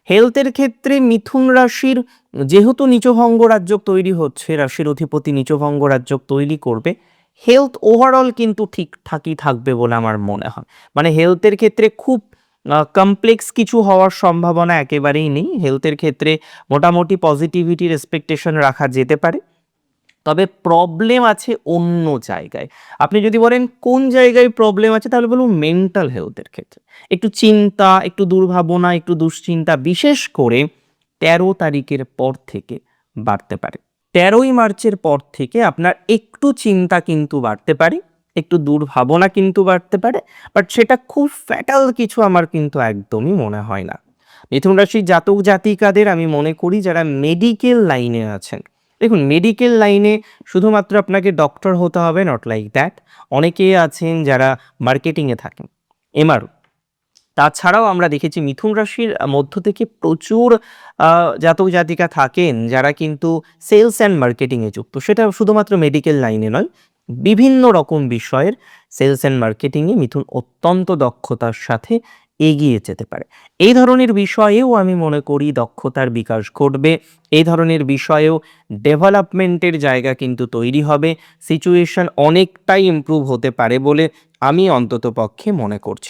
হেলথের ক্ষেত্রে মিথুন রাশির যেহেতু নীচভঙ্গ রাজ্যক তৈরি হচ্ছে, রাশির অধিপতি নীচভঙ্গ রাজ্যক তৈরি করবে, হেলথ ওভারঅল কিন্তু ঠিকঠাকই থাকবে বলে আমার মনে হয়। মানে হেলথের ক্ষেত্রে খুব কমপ্লেক্স কিছু হওয়ার সম্ভাবনা একেবারেই নেই। হেলথের ক্ষেত্রে মোটামুটি পজিটিভিটির এক্সপেকটেশন রাখা যেতে পারে। তবে প্রবলেম আছে অন্য জায়গায়। আপনি যদি বলেন কোন জায়গায় প্রবলেম আছে, তাহলে বলব মেন্টাল হেলথের ক্ষেত্রে। একটু চিন্তা, একটু দুর্ভাবনা, একটু দুশ্চিন্তা বিশেষ করে ১৩ তারিখের পর থেকে বাড়তে পারে। ১৩ই মার্চের পর থেকে আপনার একটু চিন্তা কিন্তু বাড়তে পারে, একটু দুর্ভাবনা কিন্তু বাড়তে পারে। বাট সেটা খুব ফ্যাটাল কিছু আমার কিন্তু একদমই মনে হয় না। মিথুন রাশির জাতক জাতিকাদের আমি মনে করি যারা মেডিকেল লাইনে আছেন, দেখুন মেডিকেল লাইনে শুধুমাত্র আপনাকে ডক্টর হতে হবে, নট লাইক দ্যাট। অনেকেই আছেন যারা মার্কেটিংয়ে থাকেন, এমআরও। তাছাড়াও আমরা দেখেছি মিথুন রাশির মধ্য থেকে প্রচুর জাতক জাতিকা থাকেন যারা কিন্তু সেলস অ্যান্ড মার্কেটিংয়ে যুক্ত। সেটা শুধুমাত্র মেডিকেল লাইনে নয়, বিভিন্ন রকম বিষয়ের সেলস অ্যান্ড মার্কেটিংয়ে মিথুন অত্যন্ত দক্ষতার সাথে এগিয়ে যেতে পারে। এই ধরনের বিষয়েও আমি মনে করি দক্ষতার বিকাশ ঘটবে। এই ধরনের বিষয়েও ডেভেলপমেন্টের জায়গা কিন্তু তৈরি হবে। সিচুয়েশন অনেকটাই ইমপ্রুভ হতে পারে বলে আমি অন্ততপক্ষে মনে করছি।